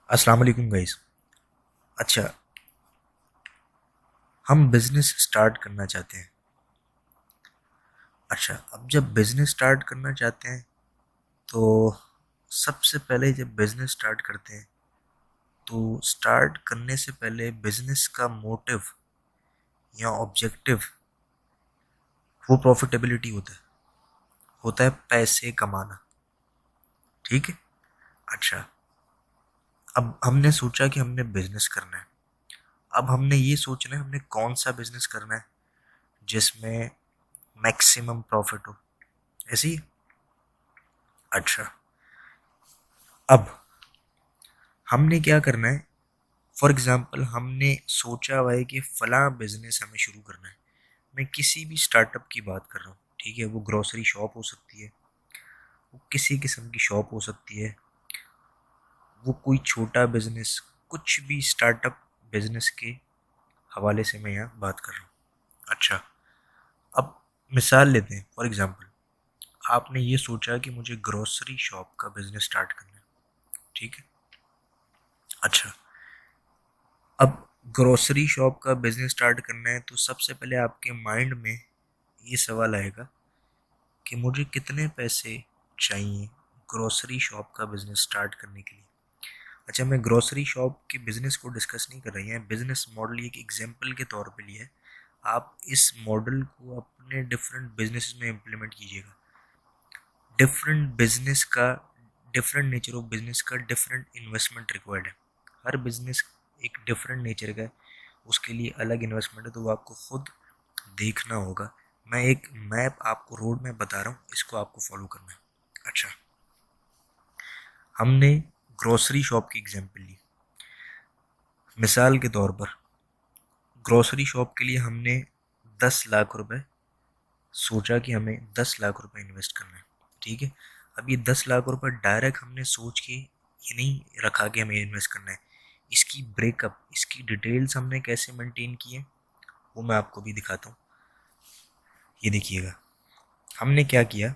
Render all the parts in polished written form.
अस्सलाम वालेकुम गाइस। अच्छा, हम बिजनेस स्टार्ट करना चाहते हैं। अच्छा, अब जब बिजनेस स्टार्ट करना चाहते हैं तो सबसे पहले जब बिजनेस स्टार्ट करते हैं तो स्टार्ट करने से पहले बिजनेस का मोटिव या ऑब्जेक्टिव वो प्रॉफिटेबिलिटी होता है पैसे कमाना। ठीक है। अच्छा, अब हमने सोचा कि हमने बिजनेस करना है। अब हमने ये सोचना है हमने कौन सा बिजनेस करना है जिसमें मैक्सिमम प्रॉफिट हो। ऐसे ही। अच्छा, अब हमने क्या करना है। फॉर एग्जाम्पल हमने सोचा हुआ है कि फला बिजनेस हमें शुरू करना है। मैं किसी भी स्टार्टअप की बात कर रहा हूँ। ठीक है, वो ग्रोसरी शॉप हो सकती है, वो किसी किस्म की शॉप हो सकती है, वो कोई छोटा बिजनेस, कुछ भी स्टार्टअप बिजनेस के हवाले से मैं यहाँ बात कर रहा हूँ। अच्छा, अब मिसाल लेते हैं। फॉर एग्जाम्पल आपने ये सोचा कि मुझे ग्रोसरी शॉप का बिजनेस स्टार्ट करना है। ठीक है। अच्छा, अब ग्रोसरी शॉप का बिजनेस स्टार्ट करना है तो सबसे पहले आपके माइंड में ये सवाल आएगा कि मुझे कितने पैसे चाहिए ग्रोसरी शॉप का बिजनेस स्टार्ट करने के लिए। अच्छा, मैं ग्रोसरी शॉप के बिजनेस को डिस्कस नहीं कर रही है, बिजनेस मॉडल एक एग्जांपल के तौर पे लिया है। आप इस मॉडल को अपने डिफरेंट बिजनेस में इम्प्लीमेंट कीजिएगा। डिफरेंट बिजनेस का, डिफरेंट नेचर ऑफ बिजनेस का डिफरेंट इन्वेस्टमेंट रिक्वायर्ड है। हर बिजनेस एक डिफरेंट नेचर का है, उसके लिए अलग इन्वेस्टमेंट है, तो वो आपको खुद देखना होगा। मैं एक मैप आपको, रोड मैप बता रहा हूँ, इसको आपको फॉलो करना है। अच्छा, हमने ग्रोसरी शॉप की एग्जांपल ली। मिसाल के तौर पर ग्रोसरी शॉप के लिए हमने 10 लाख रुपए सोचा कि हमें 10 लाख रुपए इन्वेस्ट करना है। ठीक है। अब ये 10 लाख रुपए डायरेक्ट हमने सोच के ये नहीं रखा कि हमें इन्वेस्ट करना है। इसकी ब्रेकअप, इसकी डिटेल्स हमने कैसे मेंटेन की है वो मैं आपको भी दिखाता हूँ। ये देखिएगा, हमने क्या किया।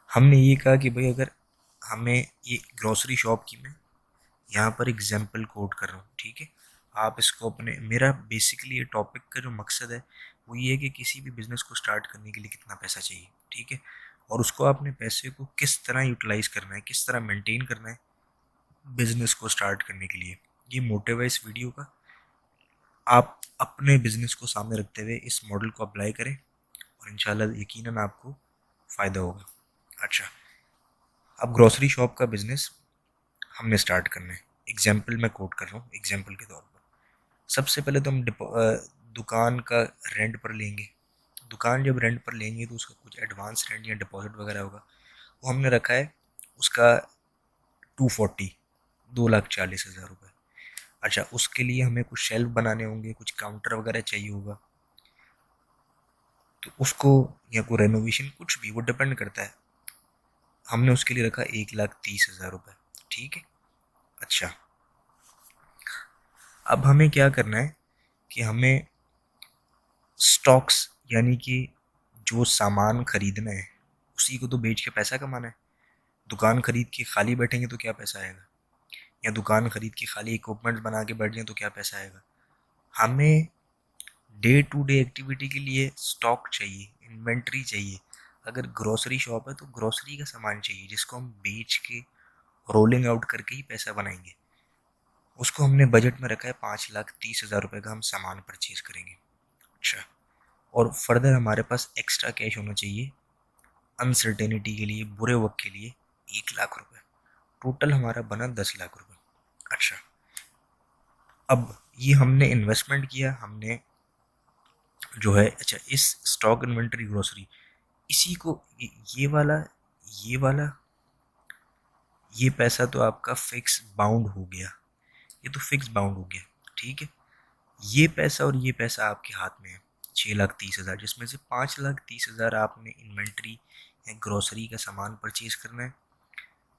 हमने ये कहा कि भाई अगर हमें ये ग्रोसरी शॉप की, मैं यहाँ पर एग्जाम्पल कोट कर रहा हूँ। ठीक है। आप इसको अपने, मेरा बेसिकली ये टॉपिक का जो मकसद है वो ये है कि किसी भी बिजनेस को स्टार्ट करने के लिए कितना पैसा चाहिए। ठीक है। और उसको आपने पैसे को किस तरह यूटिलाइज करना है, किस तरह मेंटेन करना है बिजनेस को स्टार्ट करने के लिए। ये मोटिव है इस वीडियो का। आप अपने बिजनेस को सामने रखते हुए इस मॉडल को अप्लाई करें और इंशाल्लाह यकीनन आपको फ़ायदा होगा। अच्छा, अब ग्रोसरी शॉप का बिजनेस हमने स्टार्ट करना है। एग्जाम्पल मैं कोट कर रहा हूँ, एग्जाम्पल के तौर पर सबसे पहले तो हम दुकान का रेंट पर लेंगे। दुकान जब रेंट पर लेंगे तो उसका कुछ एडवांस रेंट या डिपॉजिट वगैरह होगा, वो हमने रखा है उसका 240, 2,40,000 रुपये। अच्छा, उसके लिए हमें कुछ शेल्फ बनाने होंगे, कुछ काउंटर वगैरह चाहिए होगा, तो उसको, या कोई रेनोवेशन, कुछ भी, वो डिपेंड करता है। हमने उसके लिए रखा 1,30,000 रुपये। ठीक है। अच्छा, अब हमें क्या करना है कि हमें स्टॉक्स, यानी कि जो सामान खरीदना है उसी को तो बेच के पैसा कमाना है। दुकान खरीद के खाली बैठेंगे तो क्या पैसा आएगा, या दुकान खरीद के खाली इक्विपमेंट्स बना के बैठ जाएं तो क्या पैसा आएगा। हमें डे टू डे एक्टिविटी के लिए स्टॉक चाहिए, इन्वेंट्री चाहिए। अगर ग्रोसरी शॉप है तो ग्रोसरी का सामान चाहिए जिसको हम बेच के, रोलिंग आउट करके ही पैसा बनाएंगे। उसको हमने बजट में रखा है 5,30,000 रुपये का हम सामान परचेज करेंगे। अच्छा, और फर्दर हमारे पास एक्स्ट्रा कैश होना चाहिए अनसर्टेनिटी के लिए, बुरे वक्त के लिए, 1 लाख रुपए। टोटल हमारा बना 10 लाख रुपए। अच्छा, अब ये हमने इन्वेस्टमेंट किया, हमने जो है, अच्छा, इस स्टॉक इन्वेंटरी ग्रोसरी, इसी को ये वाला ये पैसा तो आपका फिक्स बाउंड हो गया। ये तो फिक्स बाउंड हो गया। ठीक है। ये पैसा और ये पैसा आपके हाथ में है, 6,30,000, जिसमें से 5,30,000 आपने इन्वेंट्री या ग्रोसरी का सामान परचेज करना है।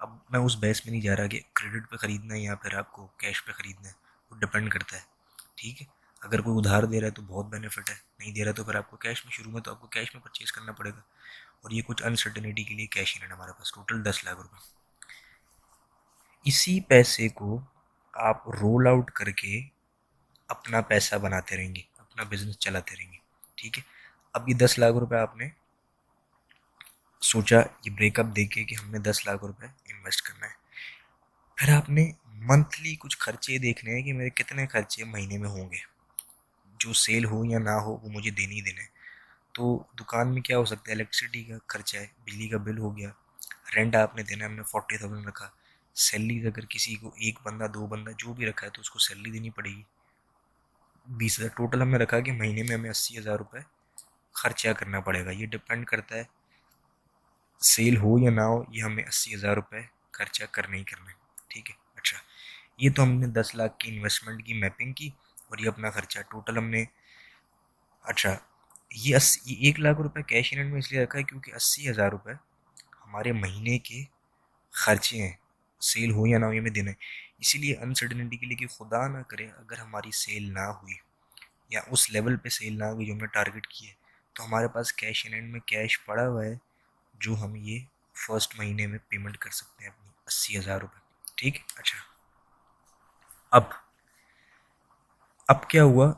अब मैं उस बहस में नहीं जा रहा कि क्रेडिट पे ख़रीदना है या फिर आपको कैश पे ख़रीदना है, वो डिपेंड करता है। ठीक है। अगर कोई उधार दे रहा है तो बहुत बेनिफिट है, नहीं दे रहा तो फिर आपको कैश में, शुरू में तो आपको कैश में परचेज करना पड़ेगा। और ये कुछ अनसर्टेनिटी के लिए कैश ही नहीं है हमारे पास। टोटल 10 लाख रुपए। इसी पैसे को आप रोल आउट करके अपना पैसा बनाते रहेंगे, अपना बिजनेस चलाते रहेंगे। ठीक है, अब ये 10 लाख रुपए आपने सोचा, ये ब्रेकअप देके कि हमने 10 लाख रुपए इन्वेस्ट करना है। फिर आपने मंथली कुछ खर्चे देखने हैं कि मेरे कितने खर्चे महीने में होंगे, जो सेल हो या ना हो वो मुझे देने ही देने हैं। तो दुकान में क्या हो सकता है, इलेक्ट्रिसिटी का खर्चा है, बिजली का बिल हो गया, रेंट आपने देना है, हमने 40,000 रखा। सैलरी अगर किसी को एक बंदा दो बंदा जो भी रखा है तो उसको सैलरी देनी पड़ेगी 20,000। टोटल हमने रखा कि महीने में हमें 80,000 रुपये खर्चा करना पड़ेगा। ये डिपेंड करता है सेल हो या ना हो, ये हमें 80,000 रुपये खर्चा करना ही करना है। ठीक है, अच्छा, ये तो हमने 10 लाख की इन्वेस्टमेंट की मैपिंग की, और ये अपना खर्चा टोटल हमने। अच्छा, ये 1 लाख रुपए कैश इन हैंड में इसलिए रखा है क्योंकि 80,000 रुपये हमारे महीने के खर्चे हैं, सेल हो या ना हो ये हमें देना है। इसीलिए अनसर्टेनिटी के लिए कि खुदा ना करे अगर हमारी सेल ना हुई या उस लेवल पे सेल ना हुई जो हमने टारगेट की है, तो हमारे पास कैश इन हैंड में कैश पड़ा हुआ है जो हम ये फर्स्ट महीने में पेमेंट कर सकते हैं अपनी 80,000 रुपये। ठीक है, अच्छा, अब अब क्या हुआ,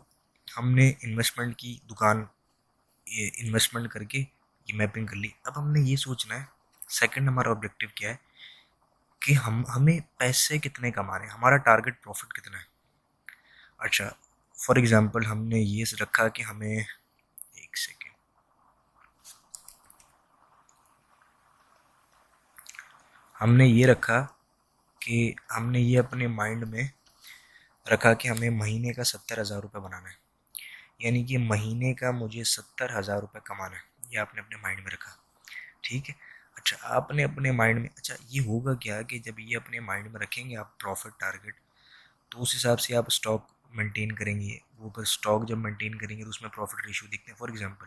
हमने इन्वेस्टमेंट की दुकान, ये इन्वेस्टमेंट करके ये मैपिंग कर ली। अब हमने ये सोचना है सेकंड हमारा ऑब्जेक्टिव क्या है कि हमें पैसे कितने कमाने हैं, हमारा टारगेट प्रॉफिट कितना है। अच्छा, फॉर एग्जांपल हमने ये रखा कि हमें, एक सेकेंड, हमने ये रखा कि हमने ये अपने माइंड में रखा कि हमें महीने का 70,000 रुपये बनाना है, यानी कि महीने का मुझे 70,000 रुपये कमाना है, ये आपने अपने माइंड में रखा। ठीक है, अच्छा, आपने अपने माइंड में, अच्छा, ये होगा क्या कि जब ये अपने माइंड में रखेंगे आप प्रॉफिट टारगेट, तो उस हिसाब से आप स्टॉक मेंटेन करेंगे। वो पर स्टॉक जब मेंटेन करेंगे तो उसमें प्रॉफिट रेशियो दिखते हैं। फॉर एग्जांपल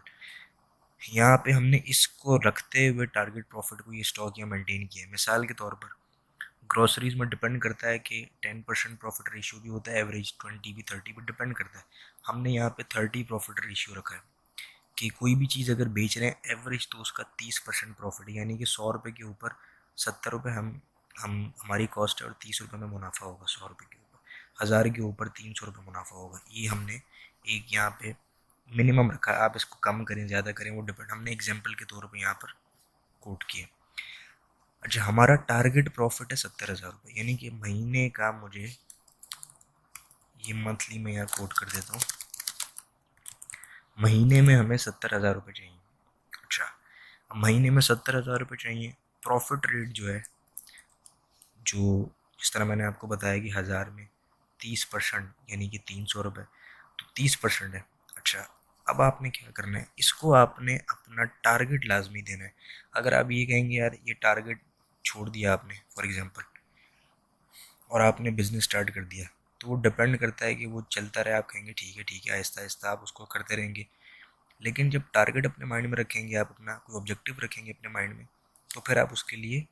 यहाँ पे हमने इसको रखते हुए टारगेट प्रॉफिट को ये स्टॉक यहाँ मेंटेन किया है। मिसाल के तौर पर ग्रोसरीज में डिपेंड करता है कि 10% प्रॉफिट रेशियो भी होता है, एवरेज 20 भी, 30 भी, डिपेंड करता है। हमने यहाँ पे 30 प्रॉफिट रेशियो रखा है कि कोई भी चीज़ अगर बेच रहे हैं एवरेज तो उसका 30% प्रॉफिट, यानी कि 100 रुपये के ऊपर 70 रुपये हम हमारी कॉस्ट है, और 30 रुपये में मुनाफा होगा। 100 रुपये के ऊपर 1000 के ऊपर 300 रुपये मुनाफा होगा। ये हमने एक यहाँ पे मिनिमम रखा है। आप इसको कम करें ज़्यादा करें वो डिपेंड, हमने एग्जाम्पल के तौर पर यहाँ पर कोट किए। अच्छा, हमारा टारगेट प्रॉफिट है 70,000 रुपये, यानी कि महीने का मुझे, ये मंथली में यहाँ कोट कर देता हूँ, महीने में हमें 70,000 रुपये चाहिए। अच्छा, अब महीने में 70,000 रुपये चाहिए। प्रॉफिट रेट जो है, जो जिस तरह मैंने आपको बताया कि 1000 में 30% यानी कि 300 रुपये, तो 30% है। अच्छा, अब आपने क्या करना है, इसको आपने अपना टारगेट लाजमी देना है। अगर आप ये कहेंगे यार ये टारगेट छोड़ दिया आपने फॉर एग्जांपल, और आपने बिजनेस स्टार्ट कर दिया, तो वो डिपेंड करता है कि वो चलता रहे। आप कहेंगे ठीक है ठीक है, आहिस्ता आहिस्ता आप उसको करते रहेंगे। लेकिन जब टारगेट अपने माइंड में रखेंगे, आप अपना कोई ऑब्जेक्टिव रखेंगे अपने माइंड में, तो फिर आप उसके लिए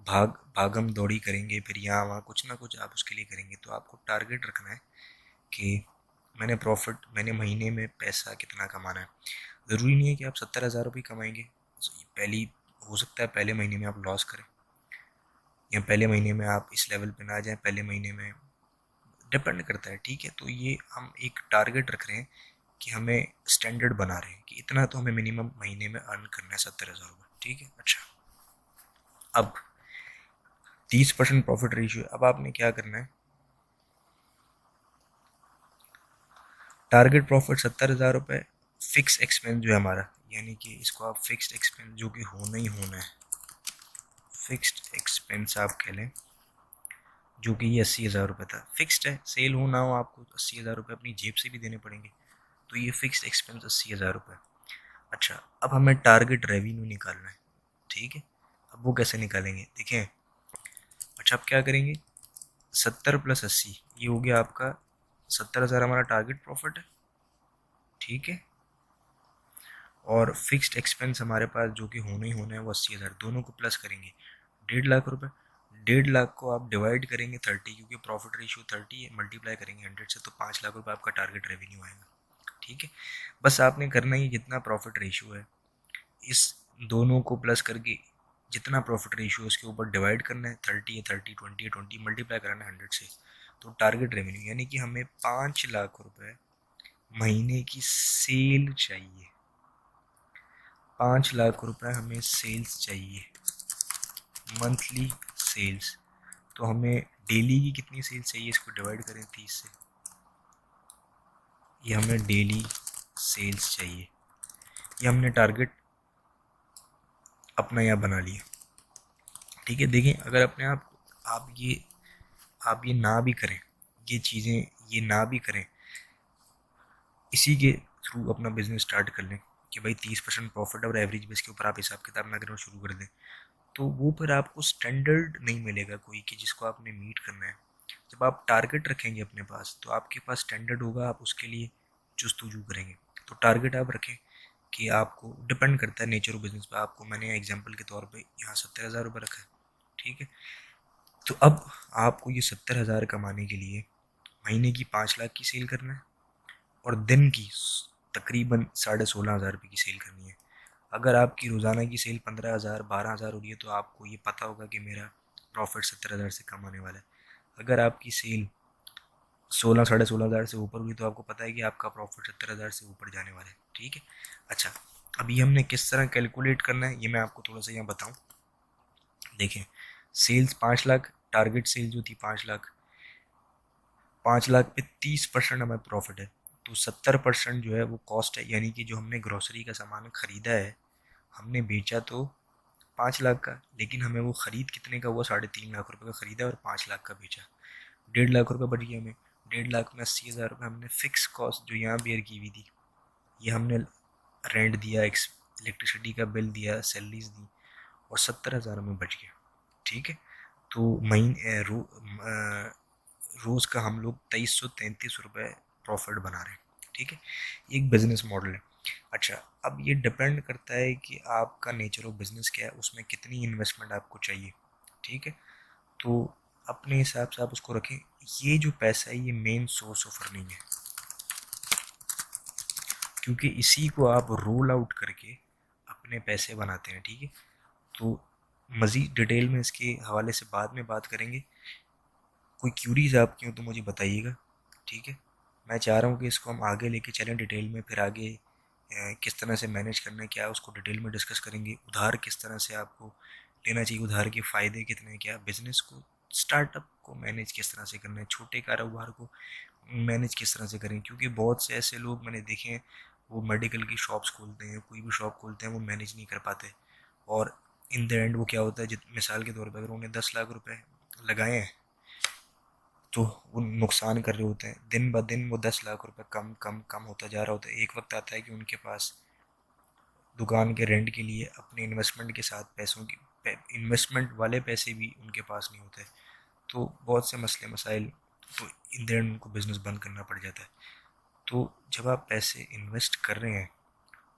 भागम दौड़ी करेंगे, फिर यहाँ वहाँ कुछ ना कुछ आप उसके लिए करेंगे। तो आपको टारगेट रखना है कि मैंने महीने में पैसा कितना कमाना है। ज़रूरी नहीं है कि आप 70,000 रुपये कमाएंगे। पहली हो सकता है पहले महीने में आप लॉस करें, या पहले महीने में आप इस लेवल पे ना जाएं, पहले महीने में डिपेंड करता है। ठीक है, तो ये हम एक टारगेट रख रहे हैं कि हमें स्टैंडर्ड बना रहे हैं कि इतना तो हमें मिनिमम महीने में अर्न करना है 70,000 रुपये। ठीक है, अच्छा, अब 30% प्रॉफिट रेशियो। अब आपने क्या करना है, टारगेट प्रॉफिट 70,000 रुपये, फिक्स एक्सपेंस जो है हमारा, यानी कि इसको आप फिक्स्ड एक्सपेंस जो कि होना ही होना है, फिक्स्ड एक्सपेंस आप कह लें, जो कि ये 80,000 रुपये था, फिक्स्ड है। सेल हो ना हो आपको 80,000 रुपये अपनी जेब से भी देने पड़ेंगे, तो ये फिक्स्ड एक्सपेंस 80,000 रुपये। अच्छा, अब हमें टारगेट रेवेन्यू निकालना है। ठीक है, अब वो कैसे निकालेंगे देखें। अच्छा, आप क्या करेंगे, 70 + 80 ये हो गया आपका 70,000 हमारा टारगेट प्रॉफिट है। ठीक है, और फिक्स्ड एक्सपेंस हमारे पास जो कि होना ही होना है वो 80,000, दोनों को प्लस करेंगे 1.5 लाख रुपए। 1.5 लाख को आप डिवाइड करेंगे 30, क्योंकि प्रॉफिट रेशियो 30 है, मल्टीप्लाई करेंगे 100 से, तो 5 लाख रुपए आपका टारगेट रेवेन्यू आएगा। ठीक है, बस आपने करना ही जितना प्रॉफिट रेशियो है इस दोनों को प्लस करके जितना प्रॉफिट रेशियो उसके ऊपर डिवाइड करना है, 30 है 30, 20 है 20, मल्टीप्लाई कराना है 100 से। तो टारगेट रेवेन्यू यानी कि हमें 5 लाख रुपए महीने की सेल चाहिए, 5 लाख रुपए हमें सेल्स चाहिए, मंथली सेल्स। तो हमें डेली की कितनी सेल्स चाहिए, इसको डिवाइड करें 30 से, ये हमें डेली सेल्स चाहिए। ये हमने टारगेट अपना यहाँ बना लिया। ठीक है, देखें अगर अपने आप ये ना भी करें, ये चीज़ें ये ना भी करें, इसी के थ्रू अपना बिजनेस स्टार्ट कर लें कि भाई 30% प्रॉफिट और एवरेज बेस के ऊपर आप हिसाब किताब ना करें और शुरू कर दें, तो वो फिर आपको स्टैंडर्ड नहीं मिलेगा कोई कि जिसको आपने मीट करना है। जब आप टारगेट रखेंगे अपने पास तो आपके पास स्टैंडर्ड होगा, आप उसके लिए जस्तुजू करेंगे। तो टारगेट आप रखें कि आपको डिपेंड करता है नेचर ऑफ बिजनेस पे। आपको मैंने एग्जांपल के तौर पे यहाँ 70,000 रुपये रखा है, ठीक है। तो अब आपको ये 70,000 कमाने के लिए महीने की 5 लाख की सेल करना है और दिन की तकरीबन 16,500 रुपये की सेल करनी है। अगर आपकी रोज़ाना की सेल 15,000 12,000 हो रही है तो आपको ये पता होगा कि मेरा प्रॉफिट 70,000 से कम आने वाला है। अगर आपकी सेल 16 साढ़े 16,000 से ऊपर हुई तो आपको पता है कि आपका प्रॉफिट 70,000 से ऊपर जाने वाला है, ठीक है। अच्छा, अभी हमने किस तरह कैलकुलेट करना है ये मैं आपको थोड़ा सा यहाँ बताऊँ। देखें, सेल्स 5 लाख, टारगेट सेल जो थी 5 लाख, 5 लाख पे 30% हमें प्रॉफिट है, तो 70% जो है वो कॉस्ट है। यानी कि जो हमने ग्रोसरी का सामान खरीदा है, हमने बेचा तो 5 लाख का, लेकिन हमें वो खरीद कितने का हुआ, 3.5 लाख रुपए का खरीदा और 5 लाख का बेचा, 1.5 लाख रुपए बच गया हमें। 1.5 लाख में 80,000 रुपये हमने फिक्स कॉस्ट जो यहाँ बेयर की हुई थी, ये हमने रेंट दिया, इलेक्ट्रिसिटी का बिल दिया, सैलरीज दी, और 70,000 में बच गया, ठीक है। तो रोज़ का हम लोग 2333 रुपये प्रॉफिट बना रहे हैं, ठीक है। ये एक बिजनेस मॉडल है। अच्छा, अब ये डिपेंड करता है कि आपका नेचर ऑफ बिजनेस क्या है, उसमें कितनी इन्वेस्टमेंट आपको चाहिए, ठीक है। तो अपने हिसाब से आप उसको रखें। ये जो पैसा है ये मेन सोर्स ऑफ अर्निंग है, क्योंकि इसी को आप रोल आउट करके अपने पैसे बनाते हैं, ठीक है। तो मज़ीद डिटेल में इसके हवाले से बाद में बात करेंगे। कोई क्यूरीज आपकी हो तो मुझे बताइएगा, ठीक है। मैं चाह रहा हूँ कि इसको हम आगे लेके चलें डिटेल में, फिर आगे किस तरह से मैनेज करना है क्या उसको डिटेल में डिस्कस करेंगे। उधार किस तरह से आपको लेना चाहिए, उधार के फ़ायदे कितने हैं, क्या बिज़नेस को, स्टार्टअप को मैनेज किस तरह से करना है, छोटे कारोबार को मैनेज किस तरह से करें। क्योंकि बहुत से ऐसे लोग मैंने देखे हैं, वो मेडिकल की शॉप्स खोलते हैं, कोई भी शॉप खोलते हैं, वो मैनेज नहीं कर पाते, और इन द एंड वो क्या होता है, जित मिसाल के तौर पर अगर उन्हें 10 लाख रुपए लगाए हैं तो वो नुकसान कर रहे होते हैं। दिन ब दिन वो 10 लाख रुपए कम कम कम होता जा रहा होता है। एक वक्त आता है कि उनके पास दुकान के रेंट के लिए अपने इन्वेस्टमेंट के साथ पैसों की इन्वेस्टमेंट वाले पैसे भी उनके पास नहीं होते। तो बहुत से मसले मसाइल, तो इन द एंड उनको बिज़नेस बंद करना पड़ जाता है। तो जब आप पैसे इन्वेस्ट कर रहे हैं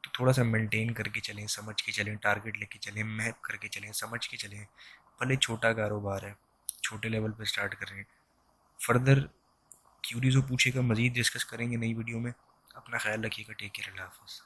तो थोड़ा सा मेंटेन करके चलें, समझ के चलें, टारगेट लेके चलें, मैप करके चलें, समझ के चलें। भले छोटा कारोबार है, छोटे लेवल पर स्टार्ट कर रहे हैं। फर्दर क्यूरीज हो पूछेगा, मज़ीद डिस्कस करेंगे नई वीडियो में। अपना ख्याल रखिएगा, टेक केयर, अल्लाह हाफ़िज़।